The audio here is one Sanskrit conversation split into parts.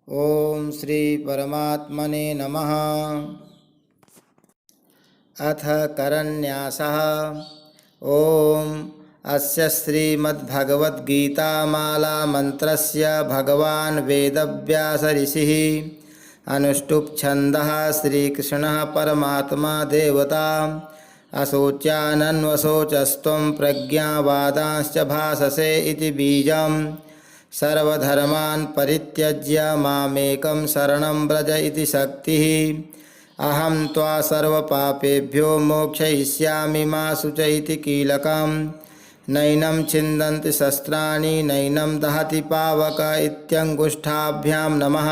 ओम श्री परमात्मने नमः। अथ करन्यासः। ओम अस्य श्रीमद्भगवद्गीतामाला मंत्रस्य भगवान् वेदव्यास ऋषिः अनुष्टुप् छन्दः श्रीकृष्णः परमात्मा देवता अशोच्यानन्वशोचस्त्वं प्रज्ञावादांश्च भाससे इति बीजं सर्वधर्मान् परित्यज्य मामेकं शरणं व्रज इति शक्तिः। अहं त्वा सर्वपापेभ्यो मोक्षयिष्यामि मा शुच इति कीलकम्। नैनं छिन्दन्ति शस्त्राणि नैनं दहति पावक इत्यङ्गुष्ठाभ्यां नमः।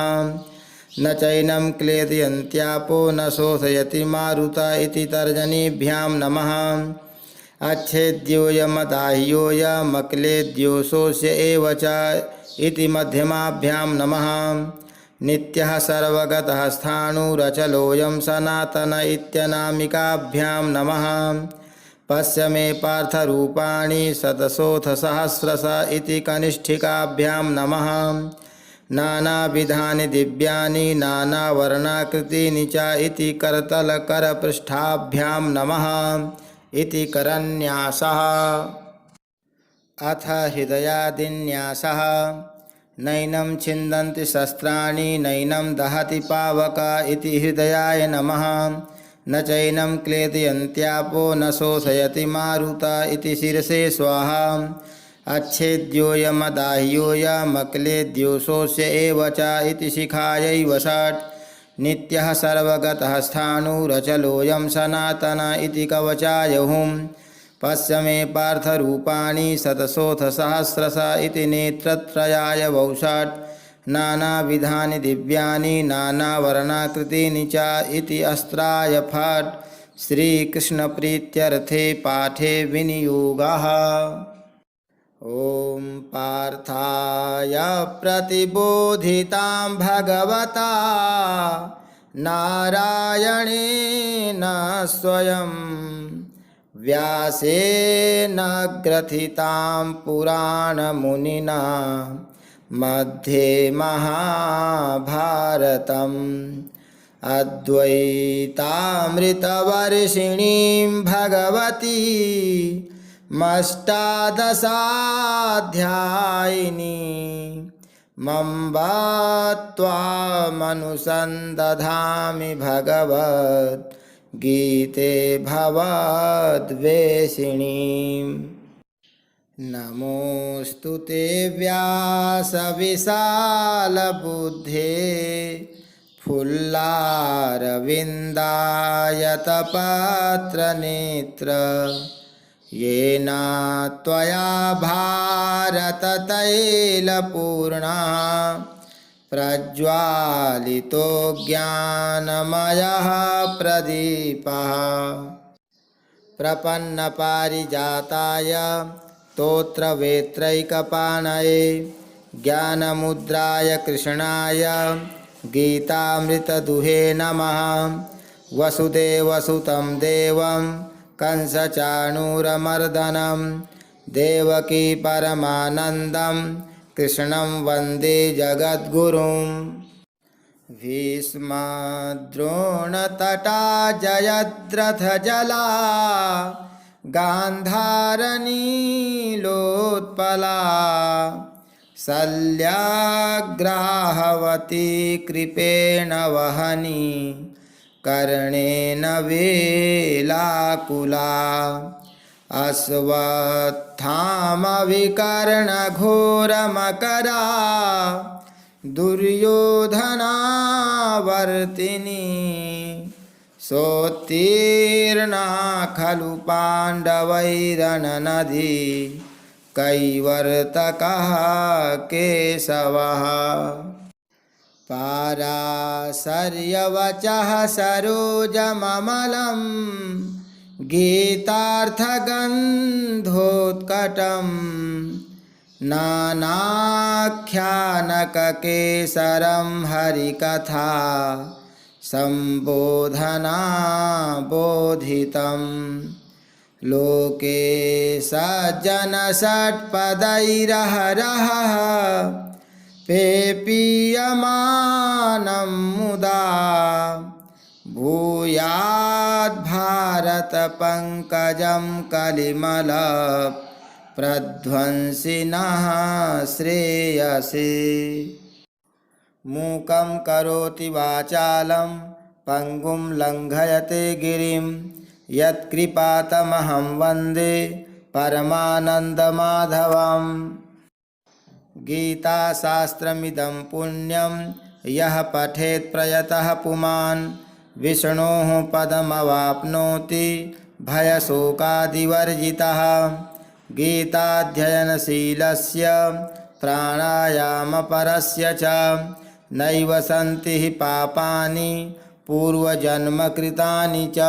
न चैनं क्लेदयन्त्यापो न शोषयति मारुत इति तर्जनीभ्यां नमः। अच्छेद्योऽयमदाह्योऽयमक्लेद्योऽशोष्य एव च इति मध्यमाभ्यां नमः। नित्यः सर्वगतः स्थाणुरचलोऽयं सनातन इत्यनामिकाभ्यां नमः। पश्य मे पार्थरूपाणि शतशोऽथसहस्रश इति कनिष्ठिकाभ्यां नमः। नानाविधानि दिव्यानि नानावर्णाकृतीनि च इति करतलकरपृष्ठाभ्यां नमः इति करन्यासः। अथ हृदयादिन्यासः। नैनं छिन्दन्ति शस्त्राणि नैनं दहति पावक इति हृदयाय नमः। न चैनं क्लेदयन्त्यापो न शोषयति मारुत इति शिरसे स्वाहा। अच्छेद्योऽयमदाह्योऽयमक्लेद्योऽशोष्य एव च इति शिखायै वषट्। नित्यः सर्वगतः स्थाणुरचलोऽयं सनातन इति कवचाय हुम्। पश्य मे पार्थरूपाणि शतशोऽथसहस्रश इति नेत्रत्रयाय वौषट्। नानाविधानि दिव्यानि नानावर्णाकृतीनि च इति अस्त्राय फट्। श्रीकृष्णप्रीत्यर्थे पाठे विनियोगः। ॐ पार्थाय प्रतिबोधितां भगवता नारायणेन स्वयं व्यासेन ग्रथितां पुराणमुनिना मध्ये महाभारतम्। अद्वैतामृतवर्षिणीं भगवती मष्टादशाध्यायिनी मम्ब त्वामनुसन्दधामि भगवद्गीते भवद्वेषिणीम्। नमोऽस्तु ते व्यासविशालबुद्धे फुल्लारविन्दायतपत्रनेत्र येन त्वया भारततैलपूर्णः प्रज्वालितो ज्ञानमयः प्रदीपः। प्रपन्नपारिजाताय स्तोत्रवेत्रैकपाणये ज्ञानमुद्राय कृष्णाय गीतामृतदुहे नमः। वसुदेवसुतं देवं कंसचाणूरमर्दनं देवकी परमानन्दं कृष्णं वन्दे जगद्गुरुं। भीष्मद्रोणतटा जयद्रथजला गान्धारनीलोत्पला शल्याग्राहवती कृपेण वहनी कर्णेन वेलाकुला। अश्वत्थामविकर्णघोरमकरा दुर्योधनावर्तिनी सोत्तीर्णा खलु पाण्डवैरननदी कैवर्तकः केशवः। पाराशर्यवचः सरोजममलं गीतार्थगन्धोत्कटं नानाख्यानककेसरं हरिकथा सम्बोधना बोधितं। लोके सज्जनषट्पदैरहरः पेपीयमानं मुदा भूयाद्भारतपङ्कजं कलिमल प्रध्वंसिनः श्रेयसे। मूकं करोति वाचालं पङ्गुं लङ्घयते गिरिं यत्कृपातमहं वन्दे परमानन्दमाधवम्। गीताशास्त्रमिदं पुण्यं यः पठेत् प्रयतः पुमान् विष्णोः पदमवाप्नोति भयशोकादिवर्जितः। गीताध्ययनशीलस्य प्राणायामपरस्य च नैव सन्ति हि पापानि पूर्वजन्मकृतानि च।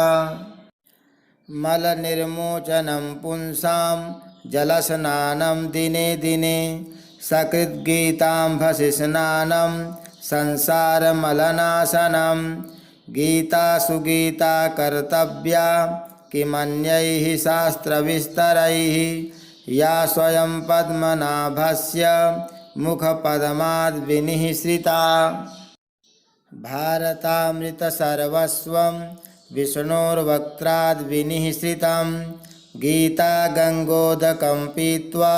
मलनिर्मोचनं पुंसां जलस्नानं दिने दिने सकृद्गीताम्भसिस्नानं संसारमलनाशनं। गीता सुगीता कर्तव्या किमन्यैः शास्त्रविस्तरैः या स्वयं पद्मनाभस्य मुखपद्माद्विनिःसृता। भारतामृतसर्वस्वं विष्णोर्वक्त्राद्विनिःसृतं। गीता गङ्गोदकं पीत्वा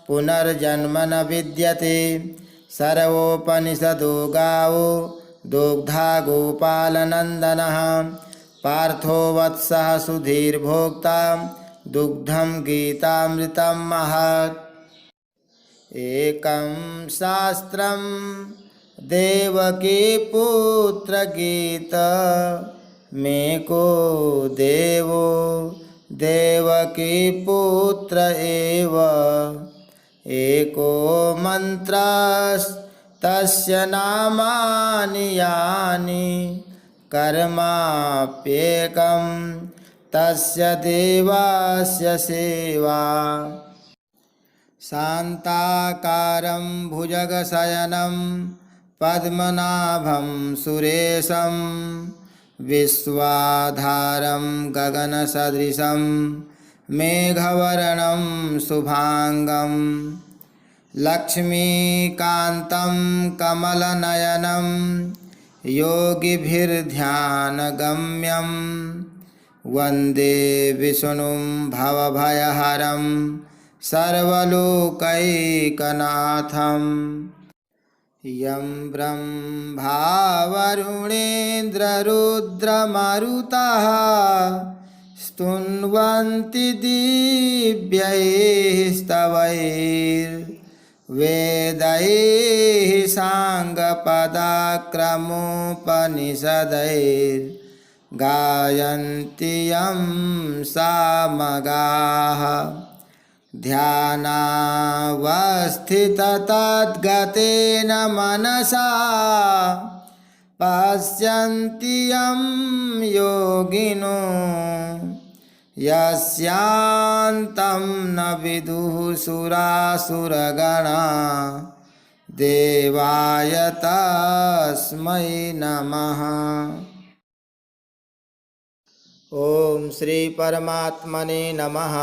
पुनर्जन्म न विद्यते। सर्वोपनिषदो गावो दुग्धा गोपालनन्दनः पार्थो वत्सः सुधीर्भोक्ता दुग्धं गीतामृतं महत्। एकं शास्त्रं देवकी पुत्रगीत मेको देवो देवकी पुत्र एव। एको मन्त्रस्तस्य नामानि यानि कर्माप्येकं तस्य देवस्य सेवा। शान्ताकारं भुजगशयनं पद्मनाभं सुरेशं विश्वाधारं गगनसदृशं मेघवर्णं शुभांगं। लक्ष्मीकान्तं कमलनयनं योगिभिर्ध्यानगम्यं वन्दे विष्णुं भवभयहरं सर्वलोकैकनाथम्। यं ब्रह्मा वरुणेन्द्ररुद्रमरुतः स्तुन्वन्ति दिव्यैः स्तवैर्वेदैः साङ्गपदाक्रमोपनिषदैर्गायन्ति यं सामगाः। ध्यानावस्थिततद्गतेन मनसा पश्यन्ति यं योगिनो यस्यान्तं न विदुः सुरासुरगणा। देवाय तस्मै नमः। ॐ श्री परमात्मने नमः।